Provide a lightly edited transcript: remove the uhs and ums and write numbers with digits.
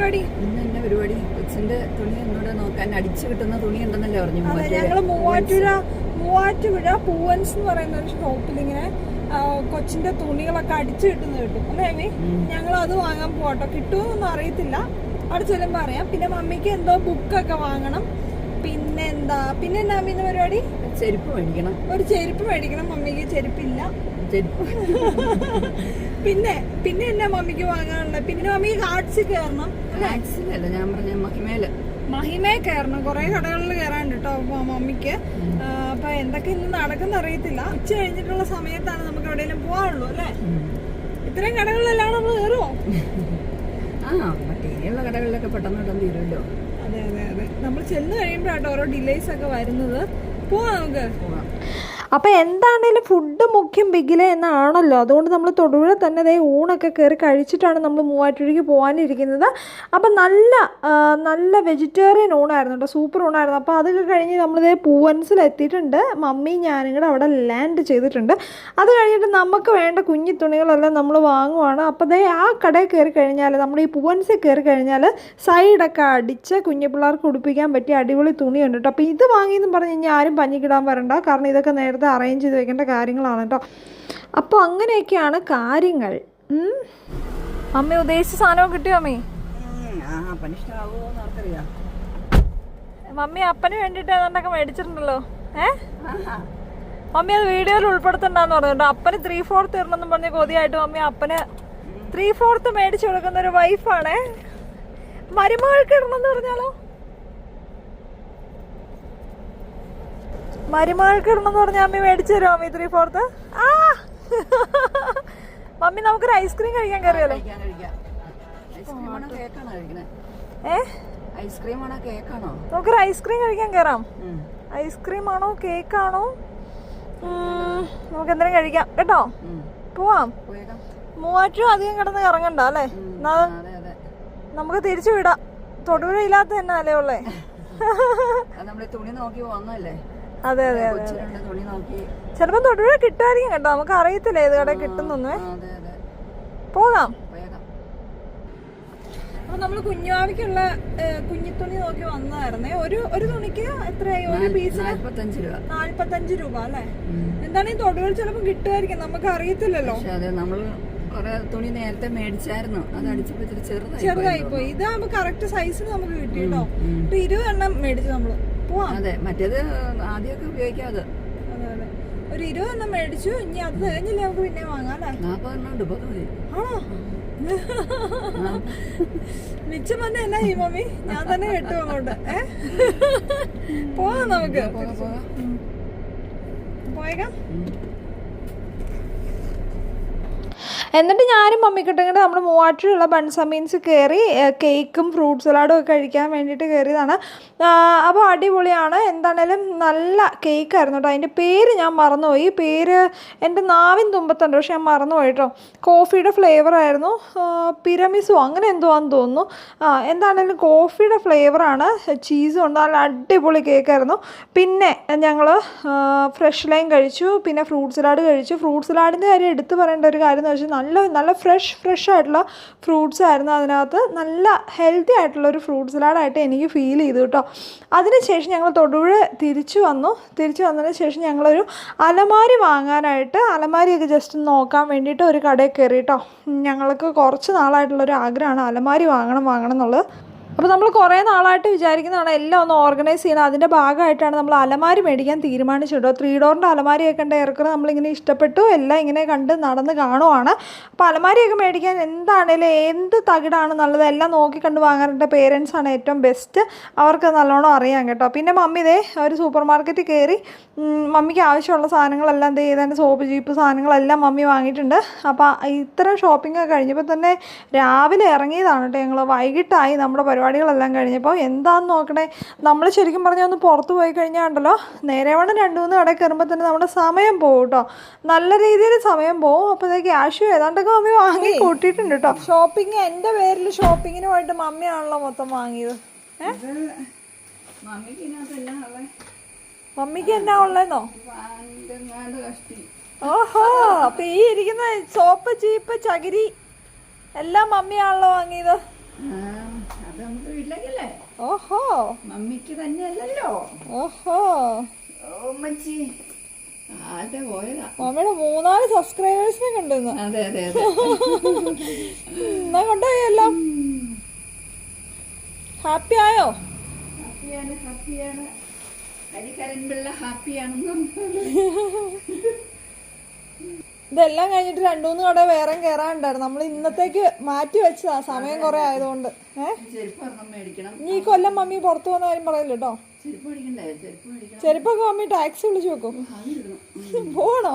പരിപാടി? ഇന്ന് എന്നെ പരിപാടി കൊച്ചിന്റെ തുണി ഒന്നുകൂടെ നോക്കാൻ അടിച്ചു കിട്ടുന്ന തുണി ഉണ്ടെന്നല്ലേ പറഞ്ഞു. ഞങ്ങള് മൂവാറ്റുപുഴ പൂവൻസ് എന്ന് പറയുന്ന ഒരു ഷോപ്പിൽ ഇങ്ങനെ കൊച്ചിന്റെ തുണികളൊക്കെ അടിച്ചു കിട്ടുന്നത് കിട്ടും അല്ലേ? ഞങ്ങൾ അത് വാങ്ങാൻ പോട്ടോ. കിട്ടുമെന്നൊന്നും അറിയത്തില്ല, അവിടെ ചെല്ലുമ്പോ അറിയാം. പിന്നെ മമ്മിക്ക് എന്തോ ബുക്കൊക്കെ വാങ്ങണം. പിന്നെ എന്നാ അമ്മീന്ന് പരിപാടി? ചെരുപ്പ് മേടിക്കണം. ഒരു ചെരുപ്പ് മേടിക്കണം. മമ്മിക്ക് ചെരുപ്പില്ല. പിന്നെ എന്നാ മമ്മിക്ക് വാങ്ങാനുള്ളത്? പിന്നെ മമ്മിക്ക് ആർട്സിൽ കയറണം. ഞാൻ പറഞ്ഞ മഹിമയെ കയറണം. കുറെ കടകളിൽ കയറാണ്ട് കേട്ടോ മമ്മിക്ക്. അപ്പൊ എന്തൊക്കെ ഇന്ന് നടക്കുന്ന അറിയത്തില്ല. ഉച്ച കഴിഞ്ഞിട്ടുള്ള സമയത്താണ് നമുക്ക് എവിടെയെങ്കിലും പോകാനുള്ളൂ അല്ലേ? ഇത്രയും കടകളിലെല്ലാം നമ്മൾ കയറുമോ? മറ്റേയുള്ള കടകളിലൊക്കെ പെട്ടെന്ന് തീരുമല്ലോ. അതെ അതെ അതെ, നമ്മൾ ചെന്ന് കഴിയുമ്പോഴാട്ടോ ഓരോ ഡിലേസ് ഒക്കെ വരുന്നത്. പോവാം നമുക്ക്. അപ്പോൾ എന്താണേലും ഫുഡ് മുഖ്യം ബിഗിലെ എന്നാണല്ലോ. അതുകൊണ്ട് നമ്മൾ തൊടുപുഴ തന്നെ അതേ ഊണൊക്കെ കയറി കഴിച്ചിട്ടാണ് നമ്മൾ മൂവാറ്റുപുഴയ്ക്ക് പോകാനിരിക്കുന്നത്. അപ്പം നല്ല വെജിറ്റേറിയൻ ഊണായിരുന്നു കേട്ടോ, സൂപ്പർ ഊണായിരുന്നു. അപ്പോൾ അതൊക്കെ കഴിഞ്ഞ് നമ്മളിതേ പൂവൻസിൽ എത്തിയിട്ടുണ്ട്. മമ്മിയും ഞാനും കൂടെ അവിടെ ലാൻഡ് ചെയ്തിട്ടുണ്ട്. അത് കഴിഞ്ഞിട്ട് നമുക്ക് വേണ്ട കുഞ്ഞി തുണികളെല്ലാം നമ്മൾ വാങ്ങുവാണ്. അപ്പോൾ ദേ ആ കടയിൽ കയറി കഴിഞ്ഞാൽ, നമ്മൾ ഈ പൂവൻസിൽ കയറി കഴിഞ്ഞാൽ സൈഡൊക്കെ അടിച്ച് കുഞ്ഞു പിള്ളേർക്ക് ഉടുപ്പിക്കാൻ പറ്റിയ അടിപൊളി തുണിയുണ്ട് കേട്ടോ. അപ്പോൾ ഇത് വാങ്ങിയെന്ന് പറഞ്ഞ് കഴിഞ്ഞാൽ ആരും പഞ്ഞിക്കിടാൻ വരണ്ട, കാരണം ഇതൊക്കെ നേരത്തെ അറേഞ്ച് ചെയ്ത് വെക്കേണ്ട കാര്യങ്ങളാണ് കേട്ടോ. അപ്പോൾ അങ്ങനെയൊക്കെയാണ് കാര്യങ്ങൾ. അമ്മ ഉദ്ദേശിച്ച സാധനവും കിട്ടിയോ അമ്മേ? മമ്മി അപ്പന് വേണ്ടിട്ട് ഏതാണ്ടൊക്കെ മേടിച്ചിട്ടുണ്ടല്ലോ. മമ്മി അത് വീഡിയോയിൽ ഉൾപ്പെടുത്തണ്ടെന്ന് പറഞ്ഞിട്ടോ. അപ്പന് 3/4 തരണമെന്നും പറഞ്ഞ് കൊതിയായിട്ട് മമ്മി അപ്പന് 3/4 മേടിച്ചു കൊടുക്കുന്ന ഒരു വൈഫാണേ. മരുമകൾക്ക് ഇടണമെന്ന് പറഞ്ഞാലോ? മരുമകൾക്ക് ഇടണമെന്ന് പറഞ്ഞാൽ മമ്മി മേടിച്ചു തരുമോ മമ്മി 3/4? മമ്മി നമുക്കൊരു ഐസ്ക്രീം കഴിക്കാൻ കയറിയാലോ? നമുക്കൊരു ഐസ്ക്രീം കഴിക്കാൻ കയറാം. ഐസ്ക്രീം ആണോ കേക്കാണോ? നമുക്ക് എന്തെങ്കിലും കഴിക്കാം കേട്ടോ. പോവാം. മൂവാറ്റുപുഴ അധികം കിടന്ന് ഇറങ്ങണ്ട അല്ലേ? നമുക്ക് തിരിച്ചു വിടാം. തൊടുപുഴ ഇല്ലാത്ത തന്നെ അല്ലേ ഉള്ളേ? തുണി നോക്കി വന്നല്ലേ? അതെ അതെ അതെ, ചിലപ്പോ തൊടുപുഴ കിട്ടുമായിരിക്കും കേട്ടോ, നമുക്ക് അറിയത്തില്ല ഏത് കട കിട്ടുന്നൊന്നേ. പോകാം. അപ്പൊ നമ്മള് കുഞ്ഞുവാവിക്കുള്ള കുഞ്ഞിത്തുണി നോക്കി വന്നതായിരുന്നേ. ഒരു തുണിക്ക് എത്രയായി? ഒരു പീസിന് 45 രൂപ അല്ലേ? എന്താണ് ഈ തൊടുപുഴ ചിലപ്പോ കിട്ടുമായിരിക്കും, നമുക്ക് അറിയത്തില്ലല്ലോ. തുണി നേരത്തെ മേടിച്ചായിരുന്നു, അത് അടിച്ചപ്പോ ചെറുതായി പോയി. ഇതാകുമ്പോ കറക്റ്റ് സൈസിന് നമുക്ക് കിട്ടി കേട്ടോ. 20 എണ്ണം മേടിച്ചു നമ്മള്. അതെ, മറ്റേത് ആദ്യമൊക്കെ ഉപയോഗിക്കാതെ. ഒരു 20 എണ്ണം മേടിച്ചു. ഇനി അത് കഴിഞ്ഞില്ലേ നമുക്ക് പിന്നെ വാങ്ങാം. 40 എണ്ണം ഉണ്ട്. ആണോ? മിച്ചം വന്ന എന്നാ ഈ മമ്മി? ഞാൻ തന്നെ കെട്ടു അങ്ങോട്ട്. പോവാം നമുക്ക്. പോയേക്കാം. എന്നിട്ട് ഞാനും മമ്മിക്കിട്ടിങ്ങോട്ട് നമ്മൾ മൂവാറ്റുപുഴയുള്ള ബൺസ മീൻസ് കയറി കേക്കും ഫ്രൂട്ട് സലാഡും ഒക്കെ കഴിക്കാൻ വേണ്ടിയിട്ട് കയറിയതാണ്. അപ്പോൾ അടിപൊളിയാണ്. എന്താണേലും നല്ല കേക്കായിരുന്നു കേട്ടോ. അതിൻ്റെ പേര് ഞാൻ മറന്നുപോയി. പേര് എൻ്റെ നാവിൻ തുമ്പത്തുണ്ട്, പക്ഷെ ഞാൻ മറന്നുപോയി കേട്ടോ. കോഫിയുടെ ഫ്ലേവറായിരുന്നു. പിരമിസോ അങ്ങനെ എന്തോ ആണെന്ന് തോന്നുന്നു. എന്താണേലും കോഫിയുടെ ഫ്ലേവറാണ്. ചീസും ഉണ്ട്. നല്ല അടിപൊളി കേക്കായിരുന്നു. പിന്നെ ഞങ്ങൾ ഫ്രഷ് ലൈം കഴിച്ചു. പിന്നെ ഫ്രൂട്ട് സലാഡ് കഴിച്ചു. ഫ്രൂട്ട് സലാഡിൻ്റെ കാര്യം എടുത്ത് പറയേണ്ട ഒരു കാര്യം എന്ന് വെച്ചാൽ നല്ല ഫ്രഷ് ആയിട്ടുള്ള ഫ്രൂട്ട്സ് ആയിരുന്നു അതിനകത്ത്. നല്ല ഹെൽത്തി ആയിട്ടുള്ളൊരു ഫ്രൂട്ട് സലാഡായിട്ട് എനിക്ക് ഫീൽ ചെയ്തു കേട്ടോ. അതിനുശേഷം ഞങ്ങൾ തൊടുപുഴ തിരിച്ചു വന്നതിന് ശേഷം ഞങ്ങളൊരു അലമാരി വാങ്ങാനായിട്ട്, അലമാരിയൊക്കെ ജസ്റ്റ് നോക്കാൻ വേണ്ടിയിട്ട് ഒരു കടയിൽ കയറി കേട്ടോ. ഞങ്ങൾക്ക് കുറച്ച് നാളായിട്ടുള്ളൊരു ആഗ്രഹമാണ് അലമാരി വാങ്ങണം എന്നുള്ളത്. അപ്പോൾ നമ്മൾ കുറേ നാളായിട്ട് വിചാരിക്കുന്നതാണ് എല്ലാം ഒന്ന് ഓർഗനൈസ് ചെയ്യണം. അതിൻ്റെ ഭാഗമായിട്ടാണ് നമ്മൾ അലമാരി മേടിക്കാൻ തീരുമാനിച്ചിട്ടോ. 3 ഡോറിൻ്റെ അലമാരിയൊക്കെ ഉണ്ട്. ഏറെക്കുറെ നമ്മളിങ്ങനെ ഇഷ്ടപ്പെട്ടു, എല്ലാം ഇങ്ങനെ കണ്ട് നടന്ന് കാണുവാണ്. അപ്പോൾ അലമാരിയൊക്കെ മേടിക്കാൻ എന്താണേലും എന്ത് തകിടാണ് നല്ലത് എല്ലാം നോക്കി കണ്ട് വാങ്ങാറുണ്ട്. പേരൻസാണ് ഏറ്റവും ബെസ്റ്റ്, അവർക്ക് നല്ലോണം അറിയാം കേട്ടോ. പിന്നെ മമ്മി ഇതേ ഒരു സൂപ്പർ മാർക്കറ്റിൽ കയറി മമ്മിക്ക് ആവശ്യമുള്ള സാധനങ്ങളെല്ലാം എന്ത് ചെയ്തതിൻ്റെ സോപ്പ് ജീപ്പ് സാധനങ്ങളെല്ലാം മമ്മി വാങ്ങിയിട്ടുണ്ട്. അപ്പോൾ ഇത്തരം ഷോപ്പിംഗ് ഒക്കെ കഴിഞ്ഞപ്പോൾ തന്നെ രാവിലെ ഇറങ്ങിയതാണ് കേട്ടോ ഞങ്ങൾ. വൈകിട്ടായി നമ്മുടെ പരിപാടികളെല്ലാം കഴിഞ്ഞപ്പോൾ. എന്താണെന്ന് നോക്കണേ, നമ്മൾ ശരിക്കും പറഞ്ഞാൽ ഒന്ന് പുറത്ത് പോയി കഴിഞ്ഞാൽ ഉണ്ടല്ലോ, നേരെ വേണം 2-3 കടയിൽ കയറുമ്പോൾ തന്നെ നമ്മുടെ സമയം പോകും കേട്ടോ. നല്ല രീതിയിൽ സമയം പോകും. അപ്പോൾ ഇത് ക്യാഷ് ഏതാണ്ടൊക്കെ മമ്മി വാങ്ങി കൂട്ടിയിട്ടുണ്ട് കേട്ടോ. ഷോപ്പിംഗ് എൻ്റെ പേരിൽ ഷോപ്പിങ്ങിന് പോയിട്ട് മമ്മിയാണല്ലോ മൊത്തം വാങ്ങിയത്. മമ്മിക്ക് എന്നാ ഉള്ളതെന്നോ? ഓഹോ, അപ്പൊ ഈ ഇരിക്കുന്ന സോപ്പ് ചീപ്പ് ചകിരി എല്ലാം മമ്മിയാണല്ലോ വാങ്ങിയത്. അത് നമുക്ക് വീട്ടിലേക്കല്ലേ. ഓഹോ മമ്മിക്ക് തന്നെയല്ലല്ലോ. ഓഹോ ഓമ്മച്ചി ആരുടെ പോയതാ. മമ്മിയുടെ 3-4 സബ്സ്ക്രൈബേഴ്സിനെ കണ്ടിരുന്നു. അതെ അതെ അതെ. എന്നാ കൊണ്ടുപോയി എല്ലാം. ഹാപ്പി ആയോ? ഹാപ്പിയാണ് ഹാപ്പിയാണ്. ഹരികരൻ പിള്ള ഹാപ്പിയാണെന്നും. ഇതെല്ലാം കഴിഞ്ഞിട്ട് 2-3 കട വേറെ കയറാനുണ്ടായിരുന്നു. നമ്മൾ ഇന്നത്തേക്ക് മാറ്റി വെച്ചതാ, സമയം കുറെ ആയതുകൊണ്ട്. ചെരുപ്പ് ഒരെണ്ണം മേടിക്കണം. ഇനി ഈ കൊല്ലം മമ്മി പുറത്തു പോകുന്ന കാര്യം പറയില്ല കേട്ടോ. ചെരുപ്പ് മേടിക്കണ്ടേ? ചെരുപ്പ് മേടിക്കണം. ചെരുപ്പൊക്കെ മമ്മി ടാക്സി വിളിച്ചു വെക്കും. അത് ഇടണം. പോണോ?